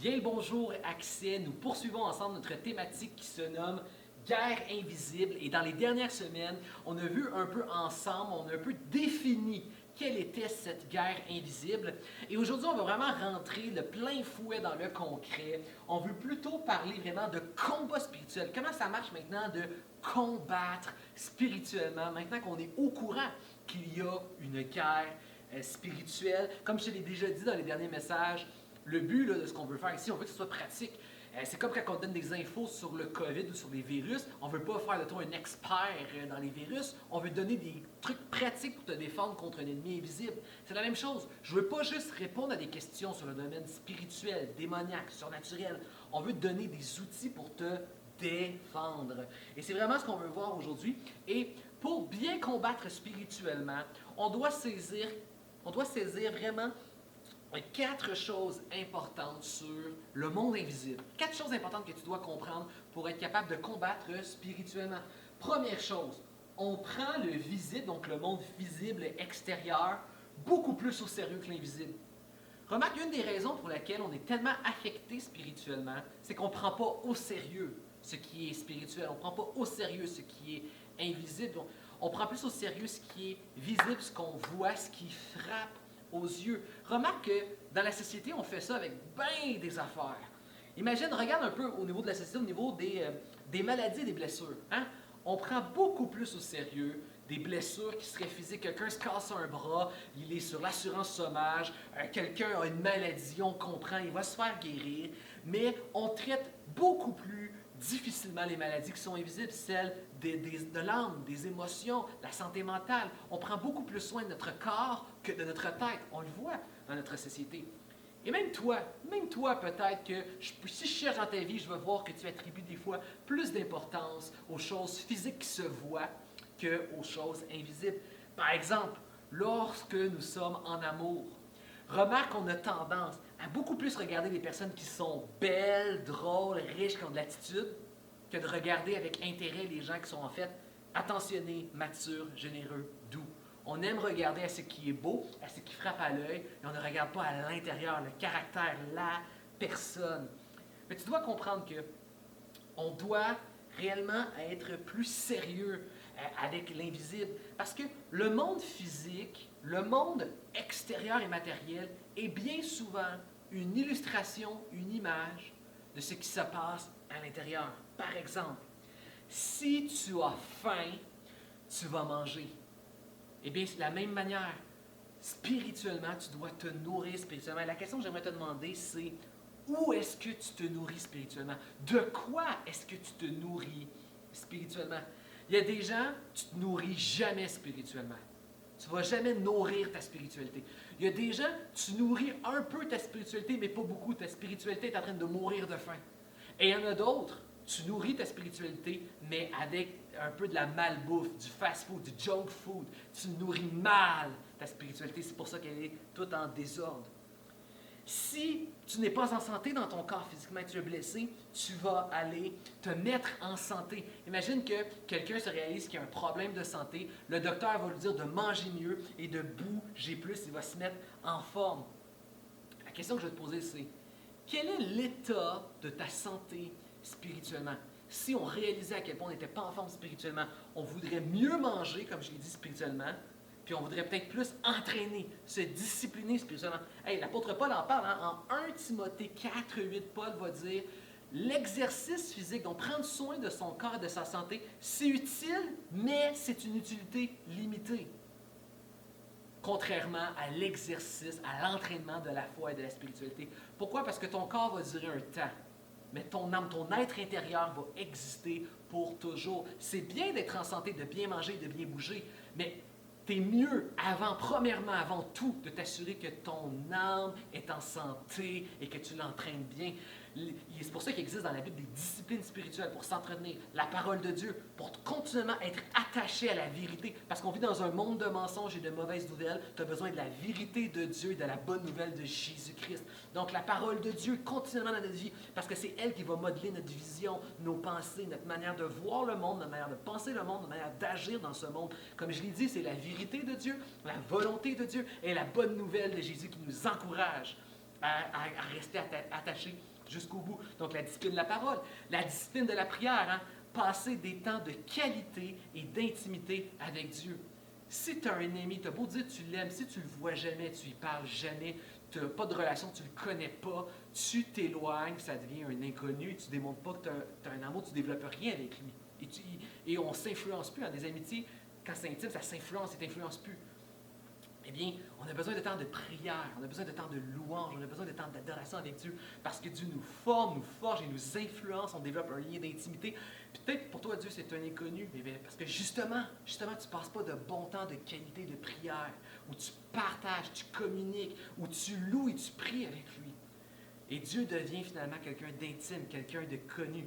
Bien le bonjour, Accès. Nous poursuivons ensemble notre thématique qui se nomme Guerre invisible. Et dans les dernières semaines, on a vu un peu ensemble, on a un peu défini quelle était cette guerre invisible. Et aujourd'hui, on va vraiment rentrer le plein fouet dans le concret. On veut plutôt parler vraiment de combat spirituel. Comment ça marche maintenant de combattre spirituellement, maintenant qu'on est au courant qu'il y a une guerre spirituelle. Comme je te l'ai déjà dit dans les derniers messages, le but là, de ce qu'on veut faire ici, on veut que ce soit pratique. C'est comme quand on donne des infos sur le COVID ou sur les virus. On ne veut pas faire de toi un expert dans les virus. On veut donner des trucs pratiques pour te défendre contre un ennemi invisible. C'est la même chose. Je ne veux pas juste répondre à des questions sur le domaine spirituel, démoniaque, surnaturel. On veut te donner des outils pour te défendre. Et c'est vraiment ce qu'on veut voir aujourd'hui. Et pour bien combattre spirituellement, on doit saisir vraiment 4 choses importantes sur le monde invisible. 4 choses importantes que tu dois comprendre pour être capable de combattre spirituellement. Première chose, on prend le visible, donc le monde visible et extérieur, beaucoup plus au sérieux que l'invisible. Remarque, une des raisons pour lesquelles on est tellement affecté spirituellement, c'est qu'on ne prend pas au sérieux ce qui est spirituel. On ne prend pas au sérieux ce qui est invisible. On prend plus au sérieux ce qui est visible, ce qu'on voit, ce qui frappe aux yeux. Remarque que dans la société, on fait ça avec bien des affaires. Imagine, regarde un peu au niveau de la société, au niveau des maladies et des blessures. Hein? On prend beaucoup plus au sérieux des blessures qui seraient physiques. Quelqu'un se casse un bras, il est sur l'assurance chômage, quelqu'un a une maladie, on comprend, il va se faire guérir, mais on traite beaucoup plus difficilement les maladies qui sont invisibles, celles de l'âme, des émotions, la santé mentale. On prend beaucoup plus soin de notre corps que de notre tête. On le voit dans notre société. Et même toi peut-être que si je cherche dans ta vie, je vais voir que tu attribues des fois plus d'importance aux choses physiques qui se voient qu'aux choses invisibles. Par exemple, lorsque nous sommes en amour, remarque qu'on a tendance à beaucoup plus regarder les personnes qui sont belles, drôles, riches, qui ont de l'attitude, que de regarder avec intérêt les gens qui sont en fait attentionnés, matures, généreux, doux. On aime regarder à ce qui est beau, à ce qui frappe à l'œil, et on ne regarde pas à l'intérieur, le caractère, la personne. Mais tu dois comprendre que on doit réellement être plus sérieux avec l'invisible. Parce que le monde physique, le monde extérieur et matériel est bien souvent une illustration, une image de ce qui se passe à l'intérieur. Par exemple, si tu as faim, tu vas manger. Eh bien, c'est de la même manière. Spirituellement, tu dois te nourrir spirituellement. La question que j'aimerais te demander, c'est où est-ce que tu te nourris spirituellement? De quoi est-ce que tu te nourris spirituellement? Il y a des gens, tu ne te nourris jamais spirituellement. Tu ne vas jamais nourrir ta spiritualité. Il y a des gens, tu nourris un peu ta spiritualité, mais pas beaucoup. Ta spiritualité est en train de mourir de faim. Et il y en a d'autres, tu nourris ta spiritualité, mais avec un peu de la malbouffe, du fast-food, du junk food. Tu nourris mal ta spiritualité. C'est pour ça qu'elle est toute en désordre. Si tu n'es pas en santé dans ton corps physiquement et tu es blessé, tu vas aller te mettre en santé. Imagine que quelqu'un se réalise qu'il a un problème de santé, le docteur va lui dire de manger mieux et de bouger plus, il va se mettre en forme. La question que je vais te poser, c'est quel est l'état de ta santé spirituellement? Si on réalisait à quel point on n'était pas en forme spirituellement, on voudrait mieux manger, comme je l'ai dit spirituellement, puis on voudrait peut-être plus entraîner, se discipliner spirituellement. Hey, l'apôtre Paul en parle, hein? En 1 Timothée 4:8, Paul va dire l'exercice physique, donc prendre soin de son corps et de sa santé, c'est utile, mais c'est une utilité limitée. Contrairement à l'exercice, à l'entraînement de la foi et de la spiritualité. Pourquoi? Parce que ton corps va durer un temps. Mais ton âme, ton être intérieur va exister pour toujours. C'est bien d'être en santé, de bien manger, de bien bouger, mais t'es mieux, premièrement, avant tout, de t'assurer que ton âme est en santé et que tu l'entraînes bien. C'est pour ça qu'il existe dans la Bible des disciplines spirituelles pour s'entraîner, la parole de Dieu, pour continuellement être attaché à la vérité. Parce qu'on vit dans un monde de mensonges et de mauvaises nouvelles. Tu as besoin de la vérité de Dieu et de la bonne nouvelle de Jésus-Christ. Donc la parole de Dieu continuellement dans notre vie, parce que c'est elle qui va modeler notre vision, nos pensées, notre manière de voir le monde, notre manière de penser le monde, notre manière d'agir dans ce monde. Comme je l'ai dit, c'est la vérité de Dieu, la volonté de Dieu et la bonne nouvelle de Jésus qui nous encourage. à rester attaché jusqu'au bout. Donc la discipline de la parole, la discipline de la prière, hein? Passer des temps de qualité et d'intimité avec Dieu. Si tu as un ennemi, tu as beau dire que tu l'aimes, si tu ne le vois jamais, tu ne lui parles jamais, tu n'as pas de relation, tu ne le connais pas, tu t'éloignes, ça devient un inconnu, tu ne démontres pas que tu as un amour, tu ne développes rien avec lui. Et on ne s'influence plus. Dans des amitiés, quand c'est intime, ça s'influence et t'influence plus. Eh bien, on a besoin de temps de prière, on a besoin de temps de louange, on a besoin de temps d'adoration avec Dieu, parce que Dieu nous forme, nous forge et nous influence, on développe un lien d'intimité. Puis peut-être pour toi, Dieu, c'est un inconnu, mais parce que justement, tu ne passes pas de bon temps de qualité de prière, où tu partages, tu communiques, où tu loues et tu pries avec lui. Et Dieu devient finalement quelqu'un d'intime, quelqu'un de connu.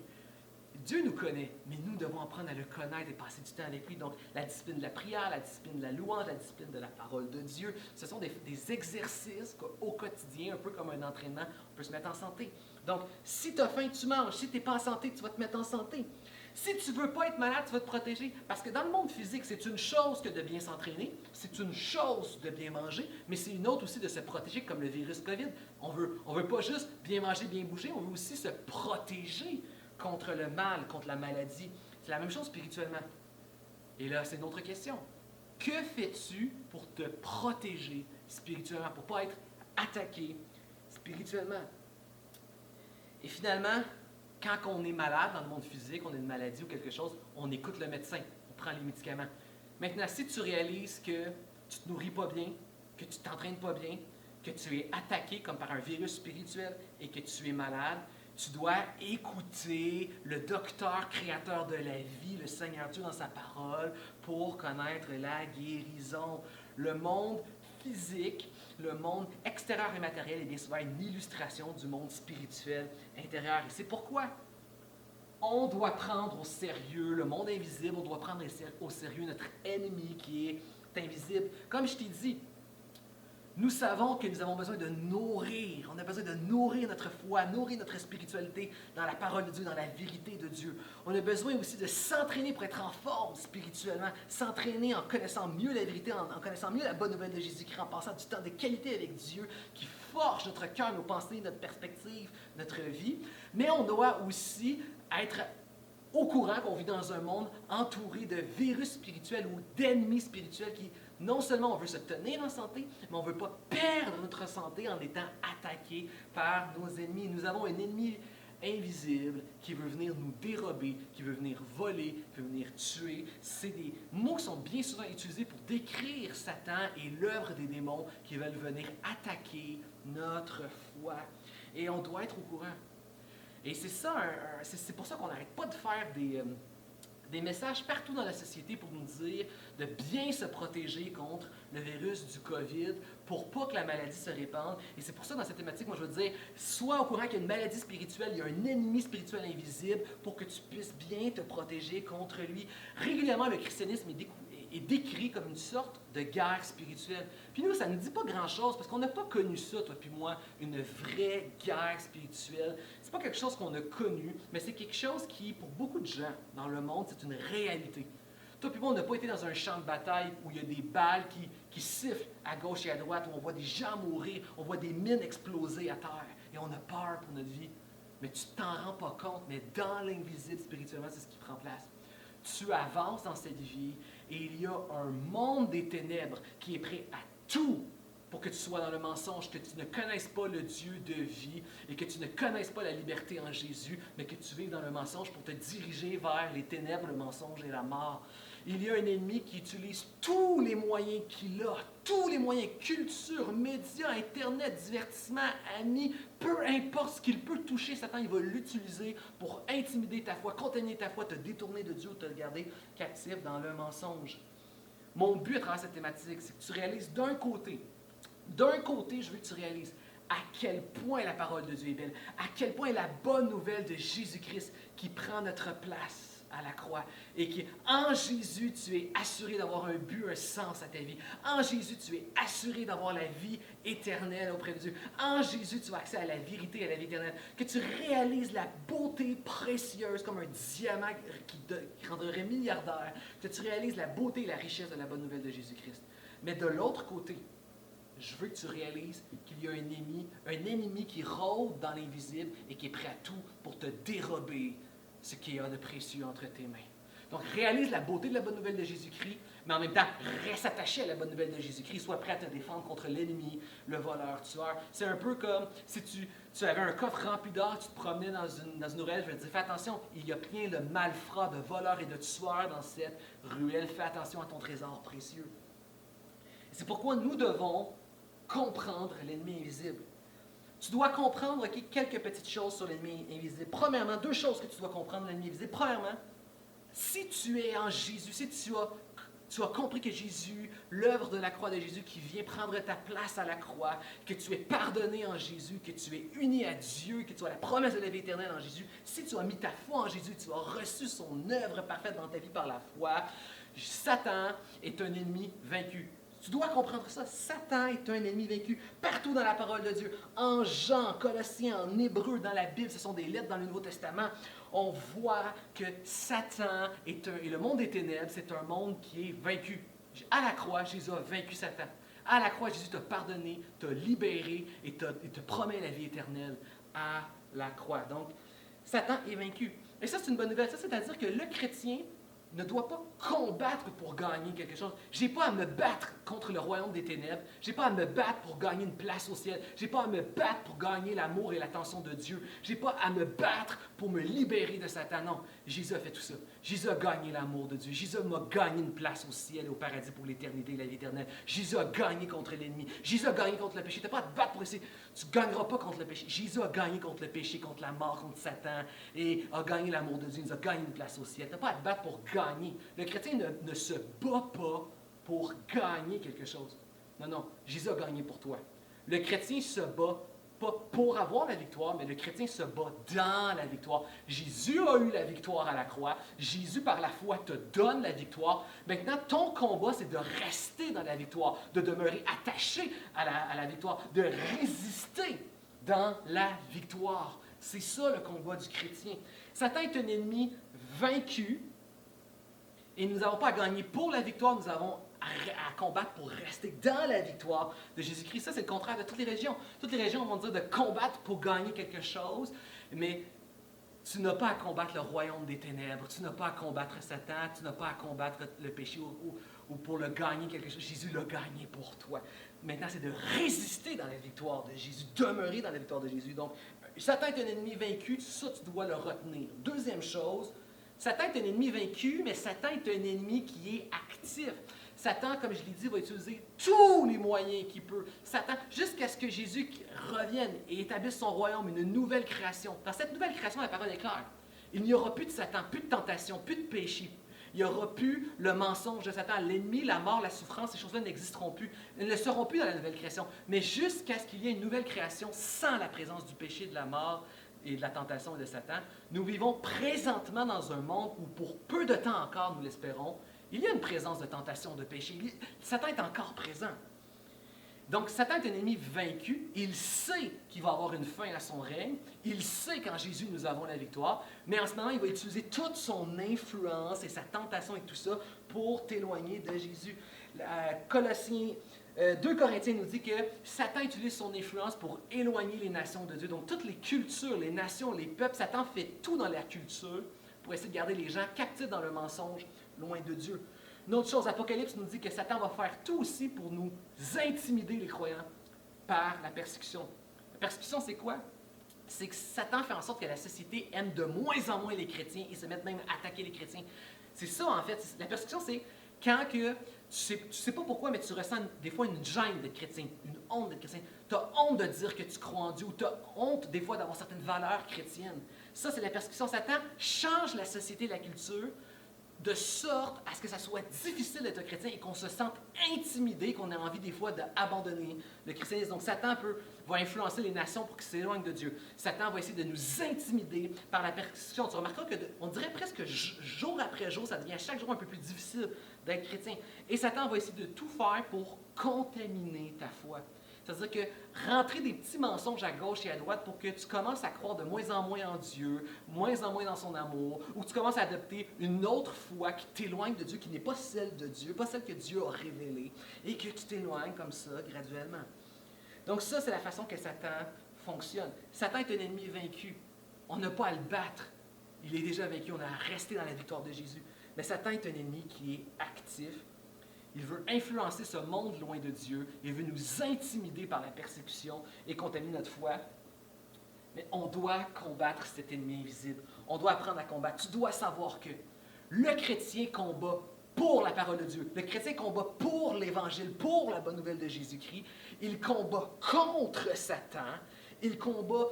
Dieu nous connaît, mais nous devons apprendre à le connaître et passer du temps avec lui. Donc, la discipline de la prière, la discipline de la louange, la discipline de la parole de Dieu, ce sont des exercices qu'au quotidien, un peu comme un entraînement, on peut se mettre en santé. Donc, si tu as faim, tu manges. Si tu n'es pas en santé, tu vas te mettre en santé. Si tu ne veux pas être malade, tu vas te protéger. Parce que dans le monde physique, c'est une chose que de bien s'entraîner, c'est une chose de bien manger, mais c'est une autre aussi de se protéger comme le virus COVID. On veut pas juste bien manger, bien bouger, on veut aussi se protéger contre le mal, contre la maladie. C'est la même chose spirituellement. Et là, c'est une autre question. Que fais-tu pour te protéger spirituellement, pour ne pas être attaqué spirituellement? Et finalement, quand on est malade dans le monde physique, on a une maladie ou quelque chose, on écoute le médecin, on prend les médicaments. Maintenant, si tu réalises que tu ne te nourris pas bien, que tu ne t'entraînes pas bien, que tu es attaqué comme par un virus spirituel et que tu es malade, tu dois écouter le docteur créateur de la vie, le Seigneur Dieu dans sa parole, pour connaître la guérison. Le monde physique, le monde extérieur et matériel est bien souvent une illustration du monde spirituel intérieur. Et c'est pourquoi on doit prendre au sérieux le monde invisible, on doit prendre au sérieux notre ennemi qui est invisible. Comme je t'ai dit, nous savons que nous avons besoin de nourrir, on a besoin de nourrir notre foi, nourrir notre spiritualité dans la parole de Dieu, dans la vérité de Dieu. On a besoin aussi de s'entraîner pour être en forme spirituellement, s'entraîner en connaissant mieux la vérité, en connaissant mieux la bonne nouvelle de Jésus-Christ, en passant du temps de qualité avec Dieu qui forge notre cœur, nos pensées, notre perspective, notre vie. Mais on doit aussi être au courant qu'on vit dans un monde entouré de virus spirituels ou d'ennemis spirituels qui, non seulement on veut se tenir en santé, mais on ne veut pas perdre notre santé en étant attaqué par nos ennemis. Nous avons un ennemi invisible qui veut venir nous dérober, qui veut venir voler, qui veut venir tuer. C'est des mots qui sont bien souvent utilisés pour décrire Satan et l'œuvre des démons qui veulent venir attaquer notre foi. Et on doit être au courant. Et c'est ça, c'est pour ça qu'on n'arrête pas de faire des messages partout dans la société pour nous dire de bien se protéger contre le virus du COVID pour pas que la maladie se répande. Et c'est pour ça, dans cette thématique, moi je veux dire, sois au courant qu'il y a une maladie spirituelle, il y a un ennemi spirituel invisible pour que tu puisses bien te protéger contre lui. Régulièrement, le christianisme est décrit comme une sorte de guerre spirituelle. Puis nous, ça ne nous dit pas grand-chose parce qu'on n'a pas connu ça, toi puis moi, une vraie guerre spirituelle. C'est pas quelque chose qu'on a connu, mais c'est quelque chose qui, pour beaucoup de gens dans le monde, c'est une réalité. Toi puis moi, on n'a pas été dans un champ de bataille où il y a des balles qui sifflent à gauche et à droite, où on voit des gens mourir, on voit des mines exploser à terre, et on a peur pour notre vie. Mais tu t'en rends pas compte, mais dans l'invisible spirituellement, c'est ce qui prend place. Tu avances dans cette vie et il y a un monde des ténèbres qui est prêt à tout pour que tu sois dans le mensonge, que tu ne connaisses pas le Dieu de vie et que tu ne connaisses pas la liberté en Jésus, mais que tu vives dans le mensonge pour te diriger vers les ténèbres, le mensonge et la mort. Il y a un ennemi qui utilise tous les moyens qu'il a, tous les moyens, culture, médias, Internet, divertissement, amis, peu importe ce qu'il peut toucher, Satan, il va l'utiliser pour intimider ta foi, contaminer ta foi, te détourner de Dieu, te garder captif dans le mensonge. Mon but à travers cette thématique, c'est que tu réalises d'un côté, je veux que tu réalises à quel point la parole de Dieu est belle, à quel point la bonne nouvelle de Jésus-Christ qui prend notre place à la croix et qui, en Jésus, tu es assuré d'avoir un but, un sens à ta vie. En Jésus, tu es assuré d'avoir la vie éternelle auprès de Dieu. En Jésus, tu as accès à la vérité et à la vie éternelle. Que tu réalises la beauté précieuse comme un diamant qui rendrait milliardaire. Que tu réalises la beauté et la richesse de la bonne nouvelle de Jésus-Christ. Mais de l'autre côté, je veux que tu réalises qu'il y a un ennemi qui rôde dans l'invisible et qui est prêt à tout pour te dérober ce qu'il y a de précieux entre tes mains. Donc, réalise la beauté de la bonne nouvelle de Jésus-Christ, mais en même temps, reste attaché à la bonne nouvelle de Jésus-Christ. Sois prêt à te défendre contre l'ennemi, le voleur, tueur. C'est un peu comme si tu avais un coffre rempli d'or, tu te promenais dans une ruelle, je vais te dire, fais attention, il y a plein de malfrats, de voleurs et de tueurs dans cette ruelle. Fais attention à ton trésor précieux. C'est pourquoi nous devons comprendre l'ennemi invisible. Tu dois comprendre quelques petites choses sur l'ennemi invisible. Premièrement, deux choses que tu dois comprendre de l'ennemi invisible. Premièrement, si tu es en Jésus, si tu as compris que Jésus, l'œuvre de la croix de Jésus qui vient prendre ta place à la croix, que tu es pardonné en Jésus, que tu es uni à Dieu, que tu as la promesse de la vie éternelle en Jésus, si tu as mis ta foi en Jésus, tu as reçu son œuvre parfaite dans ta vie par la foi, Satan est un ennemi vaincu. Tu dois comprendre ça. Satan est un ennemi vaincu partout dans la parole de Dieu. En Jean, en Colossiens, en Hébreu, dans la Bible, ce sont des lettres dans le Nouveau Testament. On voit que Satan et le monde des ténèbres, c'est un monde qui est vaincu. À la croix, Jésus a vaincu Satan. À la croix, Jésus t'a pardonné, t'a libéré et te promet la vie éternelle à la croix. Donc, Satan est vaincu. Et ça, c'est une bonne nouvelle. Ça, c'est-à-dire que le chrétien ne doit pas combattre pour gagner quelque chose. Je n'ai pas à me battre contre le royaume des ténèbres. Je n'ai pas à me battre pour gagner une place au ciel. Je n'ai pas à me battre pour gagner l'amour et l'attention de Dieu. Je n'ai pas à me battre pour me libérer de Satan. Non, Jésus a fait tout ça. Jésus a gagné l'amour de Dieu. Jésus m'a gagné une place au ciel et au paradis pour l'éternité et la vie éternelle. Jésus a gagné contre l'ennemi. Jésus a gagné contre le péché. Tu n'as pas à te battre pour essayer. Tu ne gagneras pas contre le péché. Jésus a gagné contre le péché, contre la mort, contre Satan et a gagné l'amour de Dieu. Il nous a gagné une place au ciel. Tu n'as pas à te battre pour gagner. Le chrétien ne se bat pas pour gagner quelque chose. Non, non. Jésus a gagné pour toi. Le chrétien se bat pas pour avoir la victoire, mais le chrétien se bat dans la victoire. Jésus a eu la victoire à la croix. Jésus, par la foi, te donne la victoire. Maintenant, ton combat, c'est de rester dans la victoire, de demeurer attaché à la victoire, de résister dans la victoire. C'est ça le combat du chrétien. Satan est un ennemi vaincu et nous n'avons pas à gagner pour la victoire, nous avons à combattre pour rester dans la victoire de Jésus-Christ. Ça, c'est le contraire de toutes les religions. Toutes les religions vont dire de combattre pour gagner quelque chose, mais tu n'as pas à combattre le royaume des ténèbres, tu n'as pas à combattre Satan, tu n'as pas à combattre le péché ou pour le gagner quelque chose. Jésus l'a gagné pour toi. Maintenant, c'est de résister dans la victoire de Jésus, demeurer dans la victoire de Jésus. Donc, Satan est un ennemi vaincu, ça, tu dois le retenir. Deuxième chose, Satan est un ennemi vaincu, mais Satan est un ennemi qui est actif. Satan, comme je l'ai dit, va utiliser tous les moyens qu'il peut. Satan, jusqu'à ce que Jésus revienne et établisse son royaume, une nouvelle création. Dans cette nouvelle création, la parole est claire. Il n'y aura plus de Satan, plus de tentation, plus de péché. Il n'y aura plus le mensonge de Satan. L'ennemi, la mort, la souffrance, ces choses-là n'existeront plus. Elles ne seront plus dans la nouvelle création. Mais jusqu'à ce qu'il y ait une nouvelle création sans la présence du péché, de la mort et de la tentation et de Satan, nous vivons présentement dans un monde où, pour peu de temps encore, nous l'espérons, il y a une présence de tentation, de péché. Satan est encore présent. Donc, Satan est un ennemi vaincu. Il sait qu'il va avoir une fin à son règne. Il sait qu'en Jésus, nous avons la victoire. Mais en ce moment, il va utiliser toute son influence et sa tentation et tout ça pour t'éloigner de Jésus. Colossiens 2 Corinthiens nous dit que Satan utilise son influence pour éloigner les nations de Dieu. Donc, toutes les cultures, les nations, les peuples, Satan fait tout dans la culture pour essayer de garder les gens captifs dans le mensonge, loin de Dieu. Une autre chose, Apocalypse nous dit que Satan va faire tout aussi pour nous intimider, les croyants, par la persécution. La persécution, c'est quoi? C'est que Satan fait en sorte que la société aime de moins en moins les chrétiens et se met même à attaquer les chrétiens. C'est ça, en fait. La persécution, c'est quand que, tu sais pas pourquoi, mais tu ressens des fois une gêne d'être chrétien, une honte d'être chrétien. Tu as honte de dire que tu crois en Dieu ou tu as honte des fois d'avoir certaines valeurs chrétiennes. Ça, c'est la persécution. Satan change la société et la culture de sorte à ce que ça soit difficile d'être chrétien et qu'on se sente intimidé, qu'on ait envie des fois d'abandonner le christianisme. Donc Satan va influencer les nations pour qu'ils s'éloignent de Dieu. Satan va essayer de nous intimider par la persécution. Tu remarqueras qu'on dirait presque jour après jour, ça devient chaque jour un peu plus difficile d'être chrétien. Et Satan va essayer de tout faire pour contaminer ta foi. C'est-à-dire que rentrer des petits mensonges à gauche et à droite pour que tu commences à croire de moins en moins en Dieu, moins en moins dans son amour, ou que tu commences à adopter une autre foi qui t'éloigne de Dieu, qui n'est pas celle de Dieu, pas celle que Dieu a révélée, et que tu t'éloignes comme ça graduellement. Donc ça, c'est la façon que Satan fonctionne. Satan est un ennemi vaincu. On n'a pas à le battre. Il est déjà vaincu. On a à rester dans la victoire de Jésus. Mais Satan est un ennemi qui est actif. Il veut influencer ce monde loin de Dieu. Il veut nous intimider par la persécution et contaminer notre foi. Mais on doit combattre cet ennemi invisible. On doit apprendre à combattre. Tu dois savoir que le chrétien combat pour la parole de Dieu. Le chrétien combat pour l'Évangile, pour la bonne nouvelle de Jésus-Christ. Il combat contre Satan. Il combat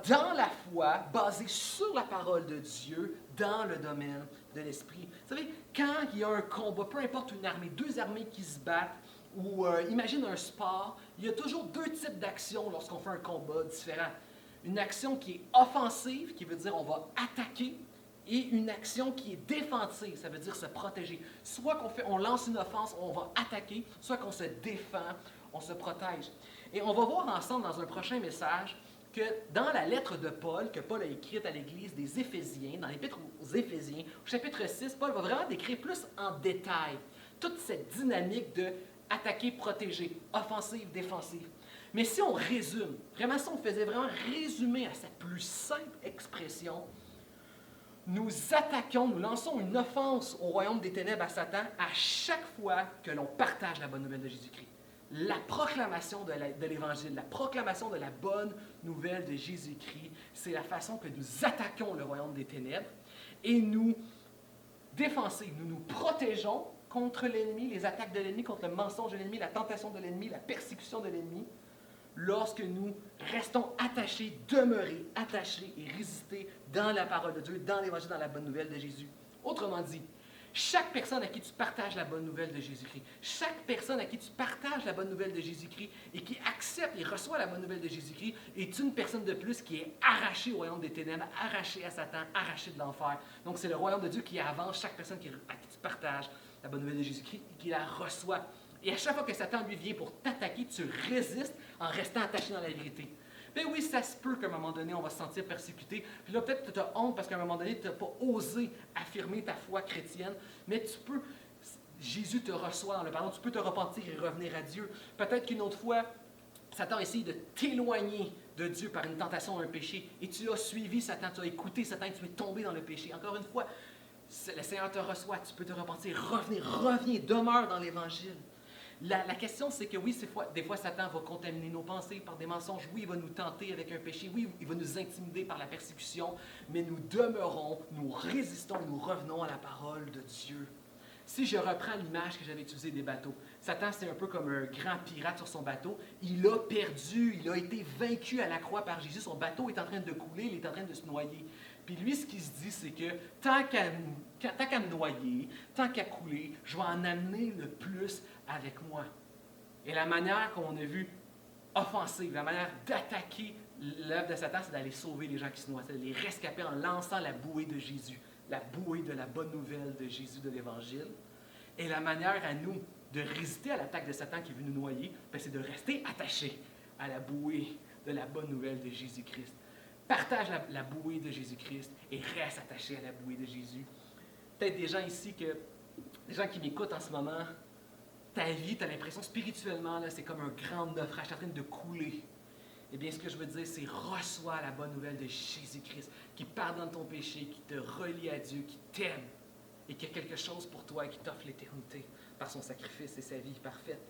dans la foi, basée sur la parole de Dieu, dans le domaine de l'esprit. Vous savez, quand il y a un combat, peu importe une armée, deux armées qui se battent, ou imagine un sport, il y a toujours deux types d'actions lorsqu'on fait un combat différent. Une action qui est offensive, qui veut dire on va attaquer, et une action qui est défensive, ça veut dire se protéger. Soit on lance une offense, on va attaquer, soit qu'on se défend, on se protège. Et on va voir ensemble dans un prochain message que dans la lettre de Paul, que Paul a écrite à l'église des Éphésiens, dans l'épître aux Éphésiens, au chapitre 6, Paul va vraiment décrire plus en détail toute cette dynamique de attaquer, protéger, offensive, défensive. Mais si on résume, vraiment si on faisait vraiment résumer à sa plus simple expression, nous attaquons, nous lançons une offense au royaume des ténèbres à Satan à chaque fois que l'on partage la bonne nouvelle de Jésus-Christ. La proclamation de l'Évangile, la proclamation de la bonne nouvelle de Jésus-Christ, c'est la façon que nous attaquons le royaume des ténèbres et nous nous protégeons contre l'ennemi, les attaques de l'ennemi, contre le mensonge de l'ennemi, la tentation de l'ennemi, la persécution de l'ennemi, lorsque nous restons attachés, demeurés, attachés et résister dans la parole de Dieu, dans l'Évangile, dans la bonne nouvelle de Jésus. Autrement dit, chaque personne à qui tu partages la bonne nouvelle de Jésus-Christ, chaque personne à qui tu partages la bonne nouvelle de Jésus-Christ et qui accepte et reçoit la bonne nouvelle de Jésus-Christ est une personne de plus qui est arrachée au royaume des ténèbres, arrachée à Satan, arrachée de l'enfer. Donc c'est le royaume de Dieu qui avance chaque personne à qui tu partages la bonne nouvelle de Jésus-Christ et qui la reçoit. Et à chaque fois que Satan lui vient pour t'attaquer, tu résistes en restant attaché dans la vérité. Ben oui, ça se peut qu'à un moment donné, on va se sentir persécuté. Puis là, peut-être que tu as honte parce qu'à un moment donné, tu n'as pas osé affirmer ta foi chrétienne. Mais tu peux, Jésus te reçoit dans le pardon. Tu peux te repentir et revenir à Dieu. Peut-être qu'une autre fois, Satan a essayé de t'éloigner de Dieu par une tentation, un péché. Et tu as suivi Satan, tu as écouté Satan et tu es tombé dans le péché. Encore une fois, le Seigneur te reçoit. Tu peux te repentir, reviens, demeure dans l'Évangile. La question, c'est que oui, des fois, Satan va contaminer nos pensées par des mensonges. Oui, il va nous tenter avec un péché. Oui, il va nous intimider par la persécution. Mais nous demeurons, nous résistons et nous revenons à la parole de Dieu. Si je reprends l'image que j'avais utilisée des bateaux, Satan, c'est un peu comme un grand pirate sur son bateau. Il a perdu, il a été vaincu à la croix par Jésus. Son bateau est en train de couler, il est en train de se noyer. Puis lui, ce qu'il se dit, c'est que tant qu'à me noyer, tant qu'à couler, je vais en amener le plus avec moi. Et la manière qu'on a vu offensive, la manière d'attaquer l'œuvre de Satan, c'est d'aller sauver les gens qui se noient, c'est de les rescaper en lançant la bouée de Jésus, la bouée de la bonne nouvelle de Jésus, de l'Évangile. Et la manière à nous de résister à l'attaque de Satan qui veut nous noyer, c'est de rester attachés à la bouée de la bonne nouvelle de Jésus-Christ. Partage la bouée de Jésus-Christ et reste attaché à la bouée de Jésus. Peut-être des gens ici, des gens qui m'écoutent en ce moment, ta vie, tu as l'impression spirituellement, là, c'est comme un grand naufrage, en train de couler. Eh bien, ce que je veux dire, c'est reçois la bonne nouvelle de Jésus-Christ, qui pardonne ton péché, qui te relie à Dieu, qui t'aime, et qui a quelque chose pour toi et qui t'offre l'éternité par son sacrifice et sa vie parfaite.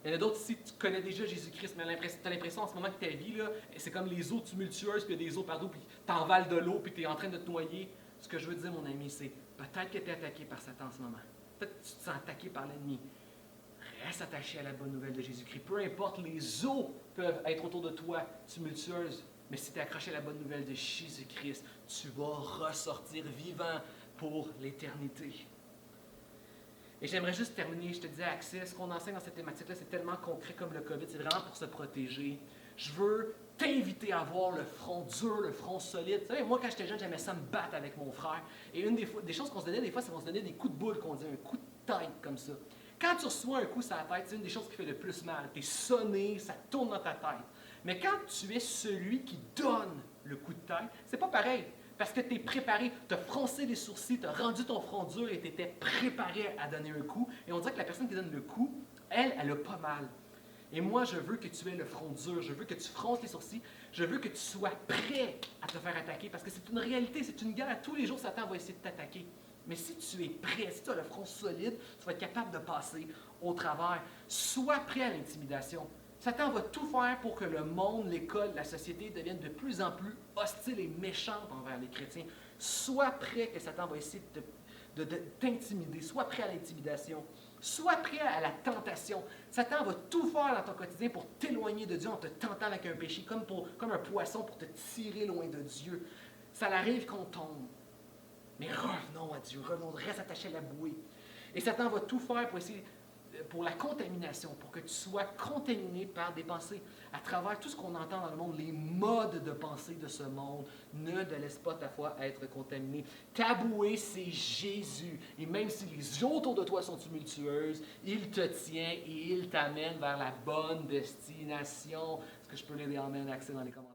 Il y en a d'autres ici, tu connais déjà Jésus-Christ, mais tu as l'impression en ce moment que ta vie, là, c'est comme les eaux tumultueuses, puis il y a des eaux partout, puis tu envales de l'eau, puis tu es en train de te noyer. Ce que je veux dire, mon ami, c'est peut-être que tu es attaqué par Satan en ce moment. Peut-être que tu te sens attaqué par l'ennemi. Reste attaché à la bonne nouvelle de Jésus-Christ. Peu importe, les eaux peuvent être autour de toi tumultueuses, mais si tu es accroché à la bonne nouvelle de Jésus-Christ, tu vas ressortir vivant pour l'éternité. Et j'aimerais juste terminer, je te disais, Axel, ce qu'on enseigne dans cette thématique-là, c'est tellement concret comme le COVID, c'est vraiment pour se protéger. Je veux t'inviter à avoir le front dur, le front solide. Tu sais, moi, quand j'étais jeune, j'aimais ça me battre avec mon frère. Et une des choses qu'on se donnait, des fois, c'est qu'on se donnait des coups de boule, qu'on dit, un coup de tête comme ça. Quand tu reçois un coup sur la tête, c'est une des choses qui fait le plus mal. Tu es sonné, ça tourne dans ta tête. Mais quand tu es celui qui donne le coup de tête, c'est pas pareil. Parce que tu es préparé, tu as froncé les sourcils, tu as rendu ton front dur et tu étais préparé à donner un coup. Et on dirait que la personne qui donne le coup, elle a pas mal. Et moi, je veux que tu aies le front dur, je veux que tu fronces les sourcils, je veux que tu sois prêt à te faire attaquer. Parce que c'est une réalité, c'est une guerre. Tous les jours, Satan va essayer de t'attaquer. Mais si tu es prêt, si tu as le front solide, tu vas être capable de passer au travers. Sois prêt à l'intimidation. Satan va tout faire pour que le monde, l'école, la société deviennent de plus en plus hostiles et méchantes envers les chrétiens. Sois prêt que Satan va essayer de t'intimider. Sois prêt à l'intimidation. Sois prêt à la tentation. Satan va tout faire dans ton quotidien pour t'éloigner de Dieu en te tentant avec un péché, comme un poisson pour te tirer loin de Dieu. Ça arrive qu'on tombe. Mais revenons à Dieu, revenons, reste attaché à la bouée. Et Satan va tout faire pour la contamination, pour que tu sois contaminé par des pensées. À travers tout ce qu'on entend dans le monde, les modes de pensée de ce monde, ne te laisse pas ta foi être contaminée. Ta bouée, c'est Jésus. Et même si les eaux autour de toi sont tumultueuses, il te tient et il t'amène vers la bonne destination. Est-ce que je peux lire des amens accès dans les commentaires?